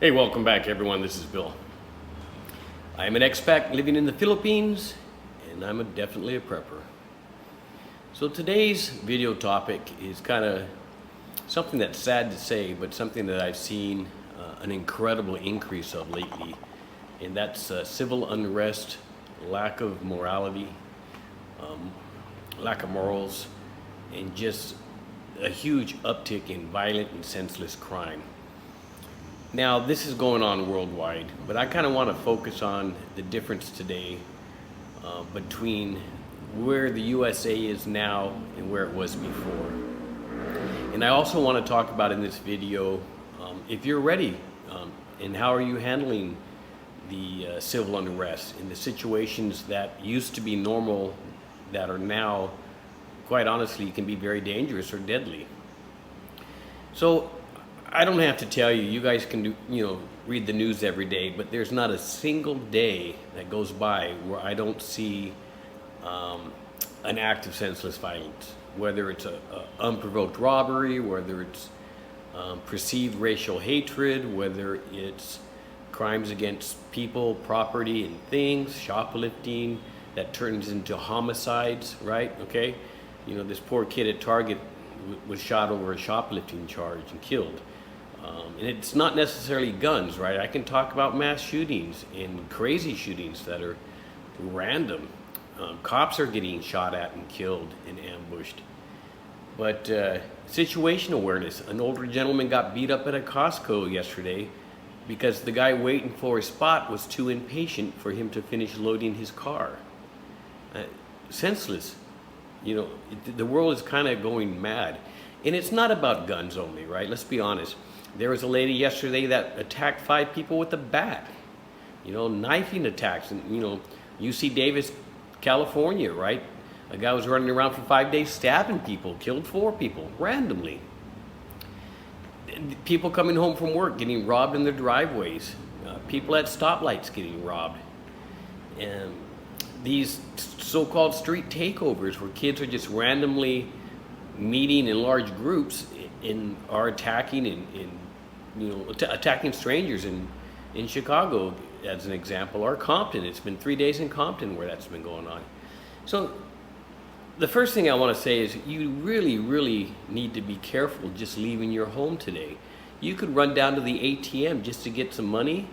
Hey, welcome back everyone. This is Bill. I am an expat living in the Philippines, and I'm definitely a prepper. So today's video topic is kind of something that's sad to say, but something that I've seen an incredible increase of lately, and that's civil unrest, lack of morality, lack of morals, and just a huge uptick in violent and senseless crime. Now, this is going on worldwide, but I kind of want to focus on the difference today between where the USA is now and where it was before. And I also want to talk about in this video, if you're ready, and how are you handling the civil unrest in the situations that used to be normal that are now, quite honestly, can be very dangerous or deadly. So, I don't have to tell you, you guys can read the news every day, but there's not a single day that goes by where I don't see an act of senseless violence, whether it's a unprovoked robbery, whether it's perceived racial hatred, whether it's crimes against people, property, and things, shoplifting that turns into homicides, right? Okay, this poor kid at Target was shot over a shoplifting charge and killed. And it's not necessarily guns, right? I can talk about mass shootings and crazy shootings that are random. Cops are getting shot at and killed and ambushed. But situational awareness. An older gentleman got beat up at a Costco yesterday because the guy waiting for his spot was too impatient for him to finish loading his car. Senseless. The world is kind of going mad. And it's not about guns only, right? Let's be honest. There was a lady yesterday that attacked 5 people with a bat. Knifing attacks. And, UC Davis, California, right? A guy was running around for 5 days stabbing people, killed 4 people randomly. People coming home from work getting robbed in their driveways. People at stoplights getting robbed. And these so-called street takeovers where kids are just randomly meeting in large groups and are attacking attacking strangers in Chicago, as an example, or Compton. It's been 3 days in Compton where that's been going on. So the first thing I want to say is you really need to be careful just leaving your home today. You could run down to the ATM just to get some money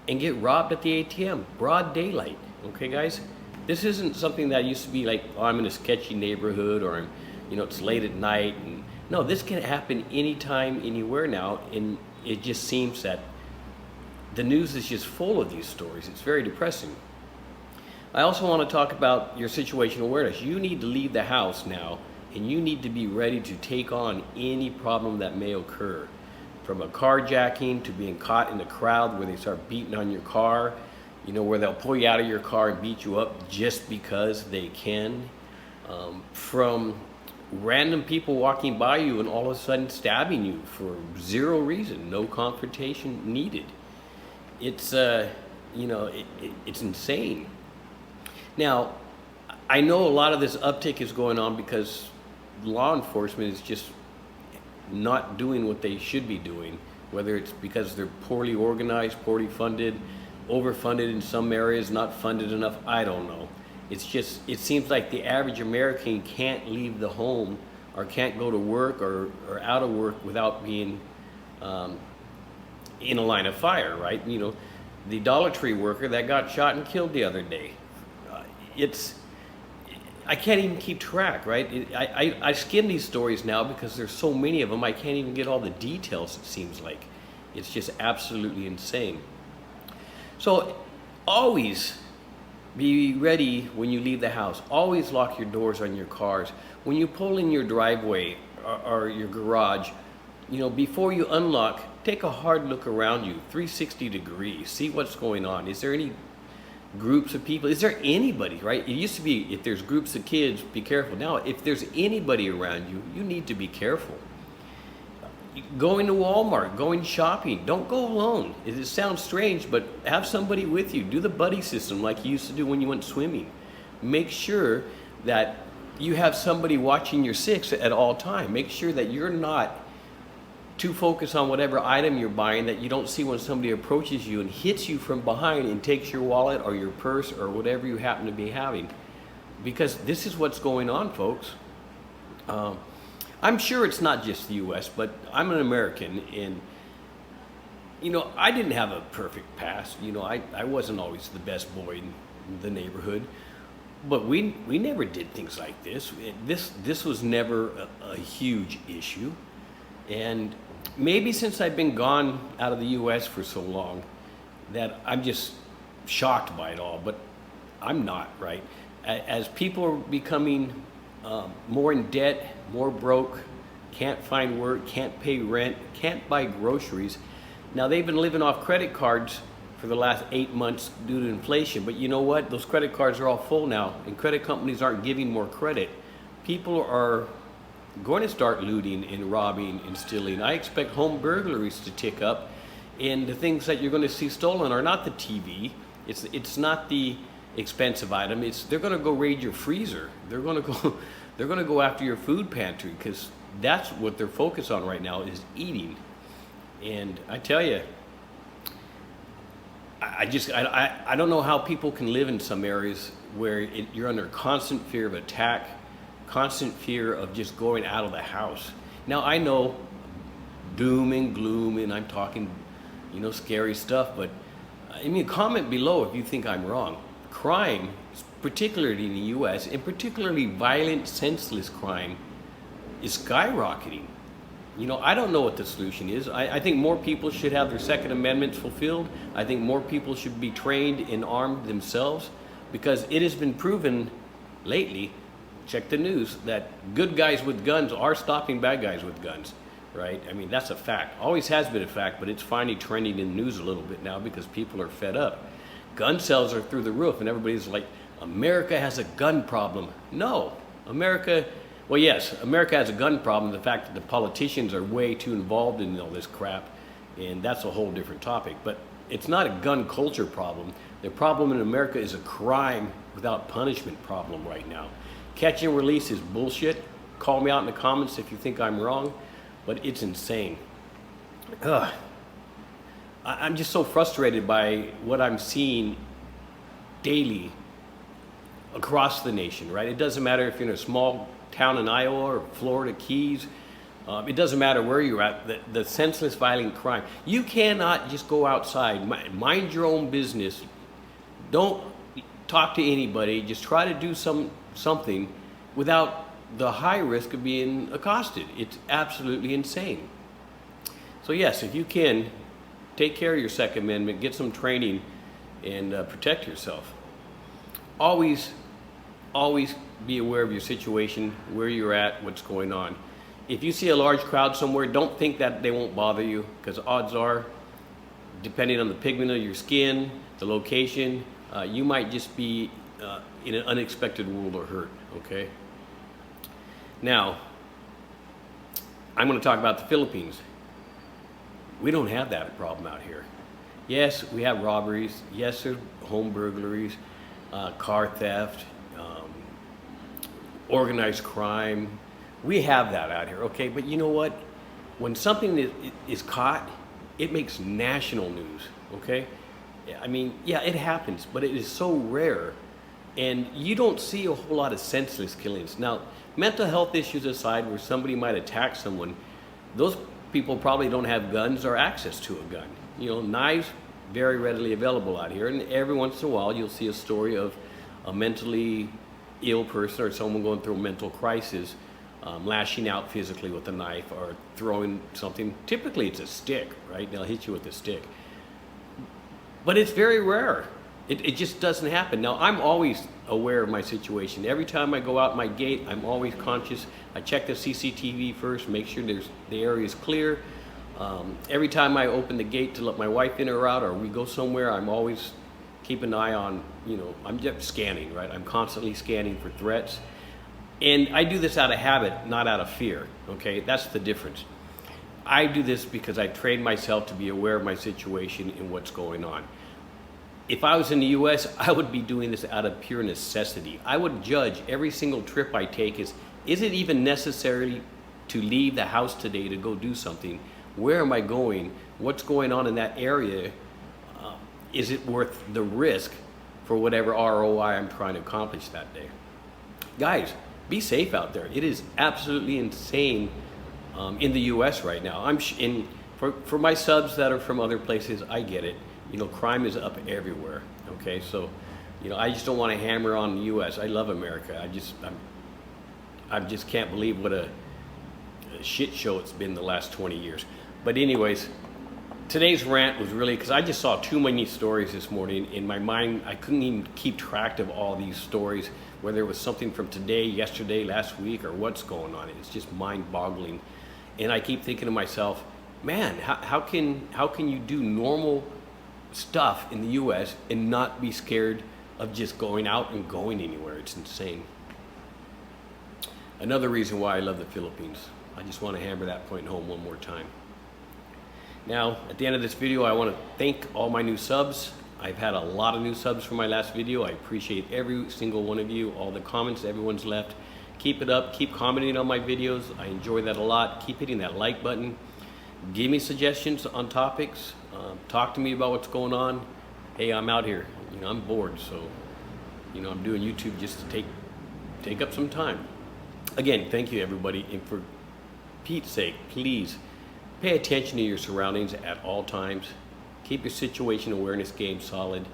and get robbed at the ATM, broad daylight. Okay, guys? This isn't something that used to be like, oh, I'm in a sketchy neighborhood, or it's late at night. And no, this can happen anytime, anywhere now, and it just seems that the news is just full of these stories. It's very depressing. I also want to talk about your situational awareness. You need to leave the house now, and you need to be ready to take on any problem that may occur, from a carjacking to being caught in a crowd where they start beating on your car, where they'll pull you out of your car and beat you up just because they can, from random people walking by you and all of a sudden stabbing you for zero reason, no confrontation needed. It's it's insane. Now, I know a lot of this uptick is going on because law enforcement is just not doing what they should be doing, whether it's because they're poorly organized, poorly funded, overfunded in some areas, not funded enough, I don't know. It's just, it seems like the average American can't leave the home or can't go to work or out of work without being in a line of fire, right? The Dollar Tree worker that got shot and killed the other day. I can't even keep track, right? I skim these stories now because there's so many of them, I can't even get all the details, it seems like. It's just absolutely insane. So always be ready when you leave the house. Always lock your doors on your cars. When you pull in your driveway or your garage, before you unlock, take a hard look around you, 360 degrees, see what's going on. Is there any groups of people? Is there anybody, right? It used to be if there's groups of kids, be careful. Now, if there's anybody around you, you need to be careful. Going to Walmart, going shopping, don't go alone. It sounds strange, but have somebody with you. Do the buddy system like you used to do when you went swimming. Make sure that you have somebody watching your six at all time. Make sure that you're not too focused on whatever item you're buying that you don't see when somebody approaches you and hits you from behind and takes your wallet or your purse or whatever you happen to be having. Because this is what's going on, folks. I'm sure it's not just the U.S., but I'm an American, and I didn't have a perfect past. I wasn't always the best boy in the neighborhood, but we never did things like this. This was never a huge issue, and maybe since I've been gone out of the U.S. for so long that I'm just shocked by it all, but I'm not, right? As people are becoming more in debt, more broke, can't find work, can't pay rent, can't buy groceries. Now, they've been living off credit cards for the last 8 months due to inflation, but you know what? Those credit cards are all full now, and credit companies aren't giving more credit. People are going to start looting and robbing and stealing. I expect home burglaries to tick up, and the things that you're going to see stolen are not the TV. It's not the expensive item. They're going to go raid your freezer. They're going to go after your food pantry, because that's what they're focused on right now, is eating. And I tell you, I don't know how people can live in some areas where you're under constant fear of attack, constant fear of just going out of the house. Now, I know doom and gloom, and I'm talking, scary stuff, but comment below if you think I'm wrong. Crime, particularly in the U.S., and particularly violent, senseless crime, is skyrocketing. I don't know what the solution is. I think more people should have their Second Amendments fulfilled. I think more people should be trained and armed themselves, because it has been proven lately, check the news, that good guys with guns are stopping bad guys with guns, right? That's a fact. Always has been a fact, but it's finally trending in the news a little bit now because people are fed up. Gun sales are through the roof, and everybody's like, America has a gun problem. No, well, yes, America has a gun problem. The fact that the politicians are way too involved in all this crap, and that's a whole different topic. But it's not a gun culture problem. The problem in America is a crime without punishment problem right now. Catch and release is bullshit. Call me out in the comments if you think I'm wrong, but it's insane. I'm just so frustrated by what I'm seeing daily across the nation, right? It doesn't matter if you're in a small town in Iowa or Florida Keys. It doesn't matter where you're at. The senseless, violent crime. You cannot just go outside, mind your own business. Don't talk to anybody. Just try to do something without the high risk of being accosted. It's absolutely insane. So yes, if you can, take care of your Second Amendment, get some training, and protect yourself. Always be aware of your situation, where you're at, what's going on. If you see a large crowd somewhere, don't think that they won't bother you, because odds are, depending on the pigment of your skin, the location, you might just be in an unexpected world of hurt, okay? Now, I'm going to talk about the Philippines. We don't have that problem out here. Yes, we have robberies. Yes, there's home burglaries, car theft, organized crime. We have that out here, okay? But you know what? When something is caught, it makes national news, okay? Yeah, it happens, but it is so rare. And you don't see a whole lot of senseless killings. Now, mental health issues aside, where somebody might attack someone, those people probably don't have guns or access to a gun. Knives, very readily available out here. And every once in a while, you'll see a story of a mentally ill person or someone going through a mental crisis, lashing out physically with a knife or throwing something. Typically, it's a stick, right? They'll hit you with a stick. But it's very rare. It just doesn't happen. Now, I'm always aware of my situation. Every time I go out my gate, I'm always conscious. I check the CCTV first, make sure the area is clear. Every time I open the gate to let my wife in or out, or we go somewhere, I'm always keep an eye on, I'm just scanning, right? I'm constantly scanning for threats. And I do this out of habit, not out of fear, okay? That's the difference. I do this because I trained myself to be aware of my situation and what's going on. If I was in the U.S., I would be doing this out of pure necessity. I would judge every single trip I take is it even necessary to leave the house today to go do something Where am I going? What's going on in that area? Is it worth the risk for whatever ROI I'm trying to accomplish that day? Guys, be safe out there. It is absolutely insane in the U.S. right now. For my subs that are from other places, I get it. You know, crime is up everywhere. Okay, so you know, I just don't want to hammer on the U.S. I love America. I just can't believe what a shit show it's been the last 20 years. But anyways, today's rant was really because I just saw too many stories this morning. In my mind, I couldn't even keep track of all these stories, whether it was something from today, yesterday, last week, or what's going on. It's just mind-boggling. And I keep thinking to myself, man, how can you do normal stuff in the U.S. and not be scared of just going out and going anywhere? It's insane. Another reason why I love the Philippines. I just want to hammer that point home one more time. Now, at the end of this video, I want to thank all my new subs. I've had a lot of new subs from my last video. I appreciate every single one of you, all the comments everyone's left. Keep it up, keep commenting on my videos. I enjoy that a lot. Keep hitting that like button. Give me suggestions on topics. Talk to me about what's going on. Hey, I'm out here. You know, I'm bored, so you know, I'm doing YouTube just to take up some time. Again, thank you everybody, and for Pete's sake, please pay attention to your surroundings at all times. Keep your situation awareness game solid,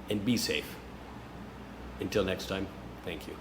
and be safe. Until next time, thank you.